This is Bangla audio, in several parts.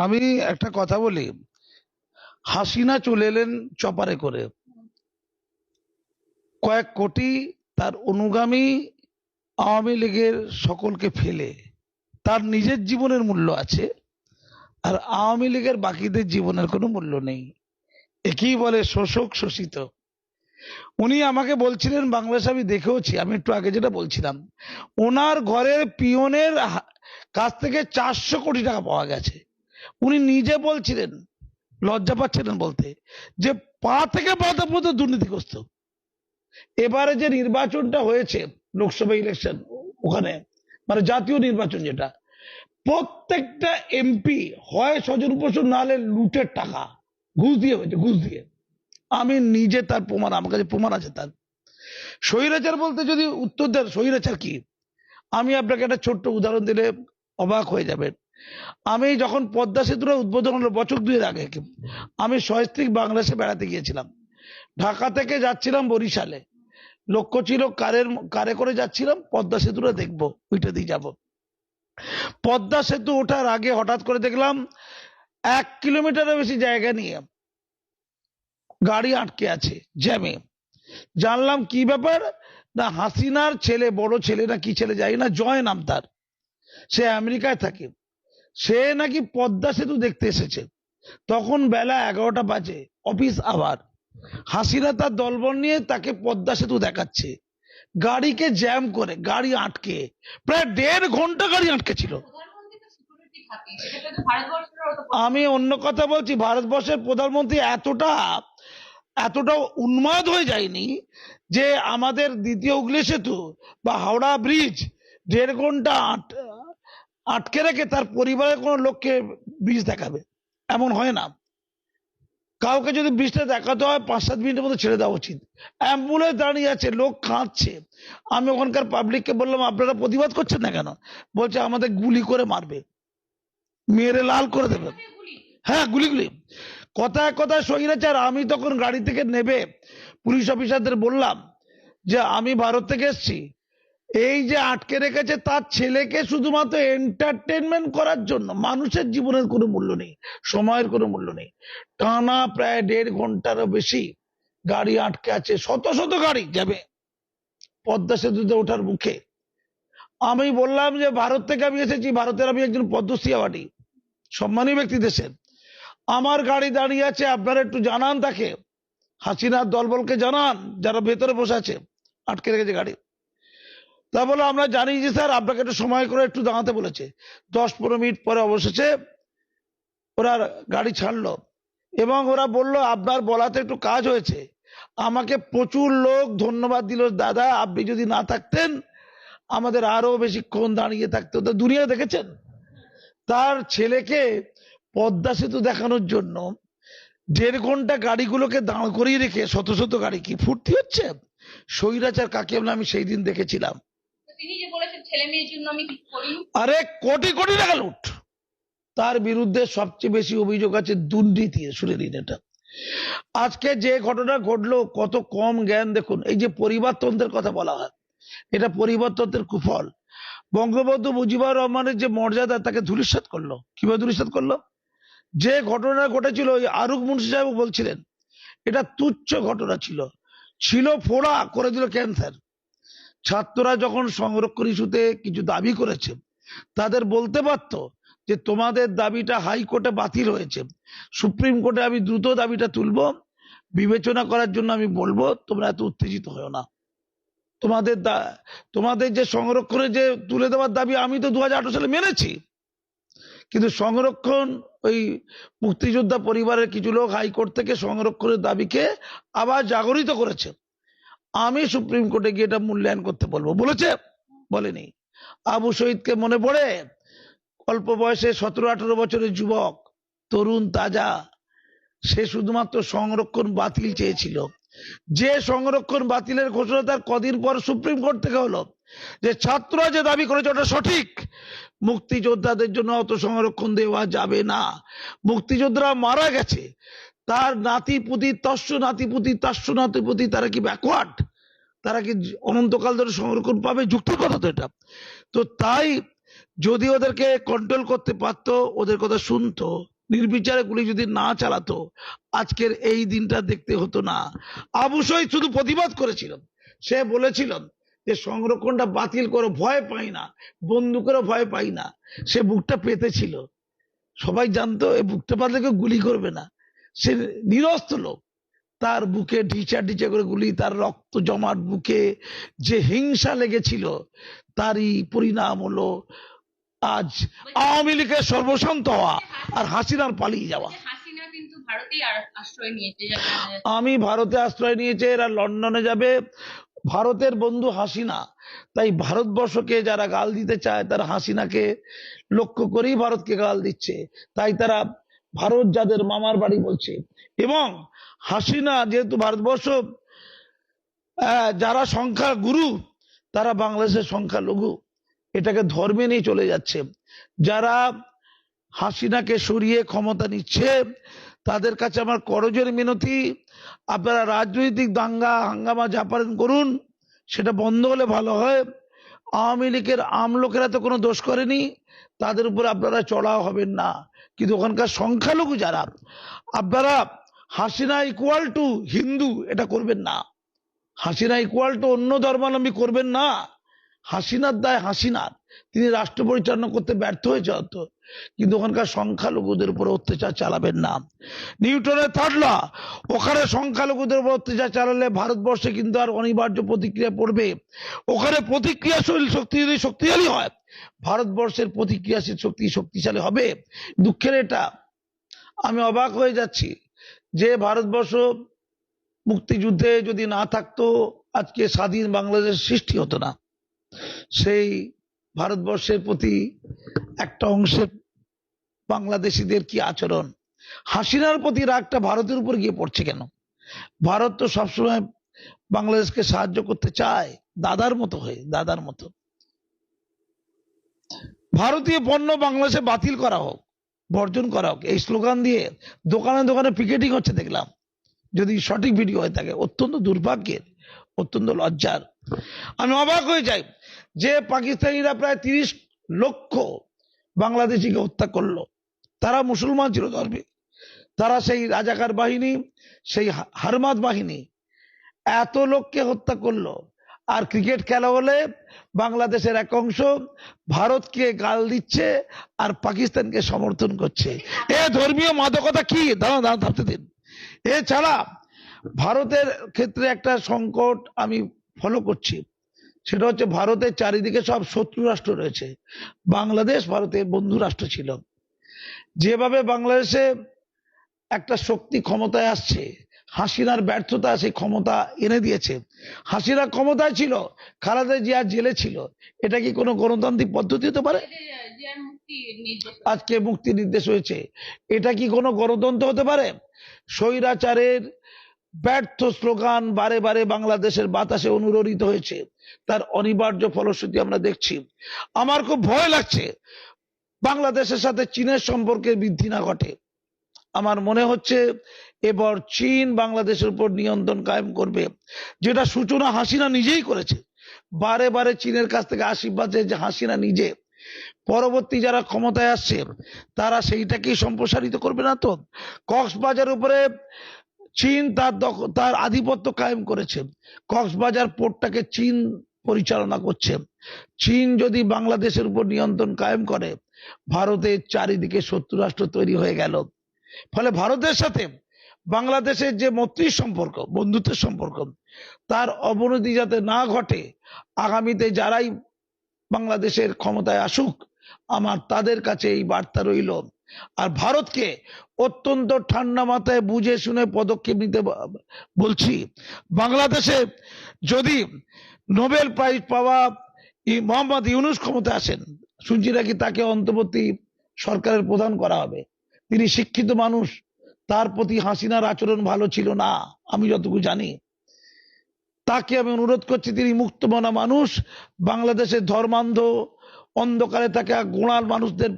আমি একটা কথা বলি। হাসিনা চলে এলেন চপারে করে, কয়েক কোটি তার অনুগামী আওয়ামী লীগের সকলকে ফেলে। তার নিজের জীবনের মূল্য আছে, আর আওয়ামী লীগের বাকিদের জীবনের কোনো মূল্য নেই। একেই বলে শোষক শোষিত। উনি আমাকে বলছিলেন, বাংলাদেশে আমি দেখেওছি, আমি একটু আগে যেটা বলছিলাম, ওনার ঘরের পিয়নের কাছ থেকে 400 কোটি টাকা পাওয়া গেছে। উনি নিজে বলছিলেন, লজ্জা পাচ্ছিলেন বলতে, যে পা থেকে মাথা পর্যন্ত দুর্নীতিগ্রস্ত। এবারে যে নির্বাচনটা হয়েছে, লোকসভা ইলেকশন, ওখানে মানে জাতীয় নির্বাচন, যেটা প্রত্যেকটা এমপি হয় স্বজন পোষণ, নাহলে লুটের টাকা ঘুষ দিয়ে হয়েছে, ঘুষ দিয়ে। আমি নিজে তার প্রমাণ, আমার কাছে প্রমাণ আছে তার। স্বৈরাচার বলতে যদি উত্তর দেন স্বৈরাচার কি, আমি আপনাকে একটা ছোট্ট উদাহরণ দিলে অবাক হয়ে যাবেন। আমি যখন পদ্মা সেতুর উদ্বোধন হলো বছর 2 আগে, আমি সস্ত্রীক বাংলাদেশে বেড়াতে গিয়েছিলাম। ঢাকা থেকে যাচ্ছিলাম বরিশালে, লক্ষ্য ছিল কারে করে যাচ্ছিলাম, পদ্মা সেতুটা দেখবো, ওইটা দিয়ে যাব। পদ্মা সেতু ওঠার আগে হঠাৎ করে দেখলাম 1 কিলোমিটারের বেশি জায়গা নিয়ে গাড়ি আটকে আছে জ্যামে। জানলাম কি ব্যাপার, না হাসিনার ছেলে, বড় ছেলে না কি ছেলে যাই না, জয় নাম তার, সে আমেরিকায় থাকে, সে নাকি পদ্মা সেতু দেখতে এসেছে। তখন বেলা 11টা বাজে, অফিস আবার। হাসিনা তার দলবল নিয়ে তাকে পদ্মা সেতু দেখাচ্ছে, গাড়িকে জ্যাম করে, গাড়ি আটকে, প্রায় 1.5 ঘন্টা গাড়ি আটকে ছিল। আমি অন্য কথা বলছি, ভারতবর্ষের প্রধানমন্ত্রী এতটা এতটা উন্মাদ হয়ে যায়নি যে আমাদের দ্বিতীয় হুগলি সেতু বা হাওড়া ব্রিজ 1.5 ঘন্টা আটকে রেখে তার পরিবারের কোনো লোককে ব্রিজ দেখাবে, এমন হয় না। কাউকে যদি ব্রিজটা দেখাতে হয় 5-7 মিনিটের মধ্যে ছেড়ে দেওয়া উচিত। অ্যাম্বুলেন্স দাঁড়িয়ে আছে, লোক কাঁদছে। আমি ওখানকার পাবলিককে বললাম, আপনারা প্রতিবাদ করছেন না কেন? বলছে আমাদের গুলি করে মারবে, মেরে লাল করে দেবে। হ্যাঁ, গুলি। কথায় কথায় স্বৈরাচার। আমি তখন গাড়ি থেকে নেবে পুলিশ অফিসারদের বললাম যে আমি ভারত থেকে এসেছি, এই যে আটকে রেখেছে তার ছেলেকে শুধুমাত্র এন্টারটেনমেন্ট করার জন্য। মানুষের জীবনের কোনো মূল্য নেই, সময়ের কোনো মূল্য নেই। টানা প্রায় 1.5 ঘন্টারও বেশি গাড়ি আটকে আছে, শত শত গাড়ি যাবে পদ্মা সেতুতে ওঠার মুখে। আমি বললাম যে ভারত থেকে আমি এসেছি, ভারতের আমি একজন পদ্মশ্রী অ্যাওয়ার্ডী সম্মানী ব্যক্তি দেশের, আমার গাড়ি দাঁড়িয়ে আছে, আপনারা একটু জানান তাকে, হাসিনার দলবলকে জানান যারা ভেতরে বসে আছে, আটকে রেখেছে গাড়ি। তা বলে আমরা জানি যে স্যার আপনাকে একটু সময় করে একটু দাঁড়াতে বলেছে। 10-15 মিনিট পরে অবশেষে ওরা গাড়ি ছাড়লো এবং ওরা বললো আপনার বলাতে একটু কাজ হয়েছে। আমাকে প্রচুর লোক ধন্যবাদ দিল, দাদা আপনি যদি না থাকতেন আমাদের আরো বেশিক্ষণ দাঁড়িয়ে থাকতে হতো। দুনিয়া দেখেছেন, তার ছেলেকে পদ্মা সেতু দেখানোর জন্য 1.5 ঘন্টা গাড়িগুলোকে দাঁড় করিয়ে রেখে শত শত গাড়ি কি ফুর্তি হচ্ছে? স্বৈরাচার কাকে বলে আমি সেই দিন দেখেছিলাম। তিনি যে বলেছেন ছেলে মেয়ের জন্য আমি কিছু করি, আরে কোটি কোটি টাকা লুট। তার বিরুদ্ধে সবচেয়ে বেশি অভিযোগ আছে দুর্নীতি। শুনে নিন এটা। আজকে যে ঘটনা ঘটলো, কত কম জ্ঞান দেখুন। এই যে পরিবারতন্ত্রের কথা বলা হয়, এটা পরিবারতন্ত্রের কুফল। বঙ্গবন্ধু মুজিবুর রহমানের যে মর্যাদা, তাকে ধূলিসাৎ করলো। কিভাবে ধূলিসাৎ করলো? যে ঘটনা ঘটেছিল, ওই আরুক মুন্সি সাহেব বলছিলেন এটা তুচ্ছ ঘটনা ছিল, ফোড়া করে দিল ক্যান্সার। ছাত্ররা যখন সংরক্ষণ ইস্যুতে কিছু দাবি করেছে, তাদের বলতে পারত যে তোমাদের দাবিটা হাইকোর্টে বাতিল হয়েছে, সুপ্রিম কোর্টে আমি দ্রুত দাবিটা তুলবো, বিবেচনা করার জন্য আমি বলবো, তোমরা এত উত্তেজিত হও না। তোমাদের যে সংরক্ষণের যে তুলে দেওয়ার দাবি আমি তো 2018 সালে মেনেছি, কিন্তু সংরক্ষণ, ওই মুক্তিযোদ্ধা পরিবারের কিছু লোক হাইকোর্ট থেকে সংরক্ষণের দাবিকে আবার জাগরিত করেছে। আমি সুপ্রিম কোর্টে গিয়ে এটা মূল্যায়ন করতে বলবো। বলেছে? বলেনি। আবু শহীদকে মনে পড়ে? অল্প বয়সে 17-18 বছরের যুবক, তরুণ তাজা, সে শুধুমাত্র সংরক্ষণ বাতিল চেয়েছিল। যে সংরক্ষণ বাতিলের ঘোষণা তার কদিন পর সুপ্রিম কোর্ট থেকে হলো যে ছাত্ররা যে দাবি করেছে ওটা সঠিক, মুক্তিযোদ্ধাদের জন্য অত সংরক্ষণ দেওয়া যাবে না। মুক্তিযোদ্ধারা মারা গেছে, তার নাতিপুতি, তস্য নাতিপুতি, তাস্য নাতিপুতি, তারা কি ব্যাকওয়ার্ড? তারা কি অনন্তকাল ধরে সংরক্ষণ পাবে? যুক্তির কথা তো এটা। তো তাই যদি ওদেরকে কন্ট্রোল করতে পারতো, ওদের কথা শুনতো, নির্বিচারে গুলি যদি না চালাতো, আজকের এই দিনটা দেখতে হতো না। আবু শহীদ শুধু প্রতিবাদ করেছিলেন, সে বলেছিলেন যে সংরক্ষণটা বাতিল করো, ভয় পাই না, বন্দুকেরও ভয় পাই না। সে বুকটা পেতেছিল, সবাই জানতো এই বুকটা পাতলে কেউ গুলি করবে না। সে নিরস্ত্র লোক, তার বুকে ঢিচা ঢিচা করে গুলি, তার রক্ত জমাট বুকে যে হিংসা লেগেছিল, তারই পরিণাম হলো আজ আওয়ামী লীগের সর্বশান্ত হওয়া আর হাসিনার পালিয়ে যাওয়া। হাসিনা কিন্তু ভারতেই আশ্রয় নিয়েছে, যা জানা যাচ্ছে। আমি ভারতে আশ্রয় নিয়েছে, এরা লন্ডনে যাবে। ভারতের বন্ধু হাসিনা, তাই ভারতবর্ষকে যারা গাল দিতে চায় তারা হাসিনাকে লক্ষ্য করেই ভারতকে গাল দিচ্ছে। তাই তারা ভারত যাদের মামার বাড়ি বলছে। এবং হাসিনা যেহেতু ভারতবর্ষ, যারা সংখ্যা গুরু তারা বাংলাদেশের সংখ্যা লঘু, এটাকে ধর্মে নিয়ে চলে যাচ্ছে। যারা হাসিনাকে সরিয়ে ক্ষমতা নিচ্ছে তাদের কাছে আমার করজোড়ে মিনতি, আপনারা রাজনৈতিক দাঙ্গা হাঙ্গামা যা পারেন করুন, সেটা বন্ধ হলে ভালো হয়। আওয়ামী লীগের আমলোকেরা তো কোনো দোষ করেনি, তাদের উপর আপনারা চড়াও হবেন না। কিন্তু ওখানকার সংখ্যালঘু যারা, আপনারা হাসিনা ইকুয়াল টু হিন্দু এটা করবেন না, হাসিনা ইকুয়াল টু অন্য ধর্মাবলম্বী করবেন না। হাসিনার দায় হাসিনার, তিনি রাষ্ট্র পরিচালনা করতে ব্যর্থ হয়েছে হয়তো, কিন্তু ওখানকার সংখ্যালঘুদের উপর অত্যাচার চালাবেন না। নিউটনের থার্ড ল, ওখানে সংখ্যালঘুদের উপর অত্যাচার চালালে ভারতবর্ষে কিন্তু আর অনিবার্য প্রতিক্রিয়া পড়বে। ওখানে প্রতিক্রিয়াশীল শক্তি যদি শক্তিশালী হয়, ভারতবর্ষের প্রতিক্রিয়াশীল শক্তি শক্তিশালী হবে। দুঃখের এটা, আমি অবাক হয়ে যাচ্ছি যে ভারতবর্ষ মুক্তিযুদ্ধে যদি না থাকতো আজকে স্বাধীন বাংলাদেশ সৃষ্টি হতো না। সেই ভারতবর্ষের প্রতি একটা অংশের বাংলাদেশিদের কি আচরণ, হাসিনার প্রতি রাগটা ভারতের উপর গিয়ে পড়ছে কেন? ভারত তো সবসময় বাংলাদেশকে সাহায্য করতে চায়, দাদার মতো হয়ে, দাদার মতো। ভারতীয় পণ্য বাংলাদেশে বাতিল করা হোক, বর্জন করা হোক, এই স্লোগান দিয়ে দোকানে দোকানে পিকেটিং হচ্ছে দেখলাম। যদি সঠিক ভিডিও হয়ে থাকে, অত্যন্ত দুর্ভাগ্যের, অত্যন্ত লজ্জার। আমি অবাক হয়ে যাই যে পাকিস্তানিরা প্রায় 30 লক্ষ বাংলাদেশিকে হত্যা করলো। তারা মুসলমান ছিল ধর্মে, তারা সেই রাজাকার বাহিনী, সেই হারমাত বাহিনী এত লোককে হত্যা করলো। আর ক্রিকেট খেলা হলে বাংলাদেশের এক অংশ ভারতকে গাল দিচ্ছে আর পাকিস্তানকে সমর্থন করছে। এ ধর্মীয় মাদকতা কি? দাঁড়া দাঁড়া ভাবতে দিন। এছাড়া ভারতের ক্ষেত্রে একটা সংকট আমি ফলো করছি, সেটা হচ্ছে ভারতের চারিদিকে সব শত্রু রাষ্ট্র রয়েছে, বাংলাদেশ ভারতের বন্ধু রাষ্ট্র ছিল। যেভাবে বাংলাদেশে একটা শক্তি ক্ষমতায় আসছে, হাসিনার ব্যর্থতা সেই ক্ষমতা এনে দিয়েছে। হাসিনা ক্ষমতায় ছিল, খালেদা জিয়া জেলে ছিল, এটা কি কোনো গণতান্ত্রিক পদ্ধতি হতে পারে? জিয়ার মুক্তি নির্দেশ আজকে মুক্তি নির্দেশ হয়েছে, এটা কি কোনো গণতন্ত্র হতে পারে? স্বৈরাচারের ব্যর্থ স্লোগান বারে বারে বাংলাদেশের বাতাসে অনুরণিত হয়েছে, তার অনিবার্য ফলশ্রুতি আমরা দেখছি। আমার খুব ভয় লাগছে বাংলাদেশের সাথে চীনের সম্পর্কের বৃদ্ধি না ঘটে। আমার মনে হচ্ছে এবার চীন বাংলাদেশের উপর নিয়ন্ত্রণ কায়েম করবে, যেটা সূচনা হাসিনা নিজেই করেছে। বারে বারে চীনের কাছ থেকে আশীর্বাদ যে হাসিনা নিজে, পরবর্তী যারা ক্ষমতায় আসছে তারা সেইটাকেই সম্প্রসারিত করবে না তো? কক্সবাজার উপরে চীন তার আধিপত্য কায়েম করেছে, কক্সবাজার পোর্টটাকে চীন পরিচালনা করছে। চীন যদি বাংলাদেশের উপর নিয়ন্ত্রণ কায়েম করে, ভারতের চারিদিকে শত্রু রাষ্ট্র তৈরি হয়ে গেল। ফলে ভারতের সাথে বাংলাদেশের যে মৈত্রীর সম্পর্ক, বন্ধুত্বের সম্পর্ক, তার অবনতি যাতে না ঘটে, আগামীতে যারাই বাংলাদেশের ক্ষমতায় আসুক, আমার তাদের কাছে এই বার্তা রইল। আর ভারতকে অত্যন্ত ঠান্ডা মাথায় বুঝে শুনে পদক্ষেপ নিতে বলছি। বাংলাদেশে যদি নোবেল প্রাইজ পাওয়া মোহাম্মদ ইউনূস ক্ষমতায় আসেন, শুনছি নাকি তাকে অন্তর্বর্তী সরকারের প্রধান করা হবে। তিনি শিক্ষিত মানুষ, তার প্রতি হাসিনার আচরণ ভালো ছিল না আমি যতটুকু জানি। তাকে আমি অনুরোধ করছি, তিনি মুক্তমনা মানুষ, বাংলাদেশের ধর্মান্ধ অন্ধকারে থাকা গোঁড়াল মানুষদের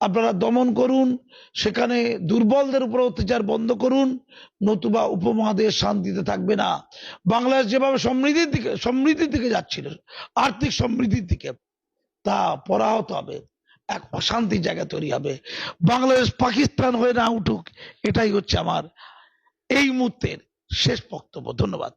আপনারা দমন করুন, সেখানে দুর্বলদের উপর অত্যাচার বন্ধ করুন, নতুবা উপমহাদেশ শান্তিতে থাকবে না। বাংলাদেশ যেভাবে সমৃদ্ধির দিকে যাচ্ছিল, আর্থিক সমৃদ্ধির দিকে, তা পরাহত হবে, এক অশান্তির জায়গা তৈরি হবে। বাংলাদেশ পাকিস্তান হয়ে না উঠুক, এটাই হচ্ছে আমার এই মুহূর্তের শেষ বক্তব্য। ধন্যবাদ।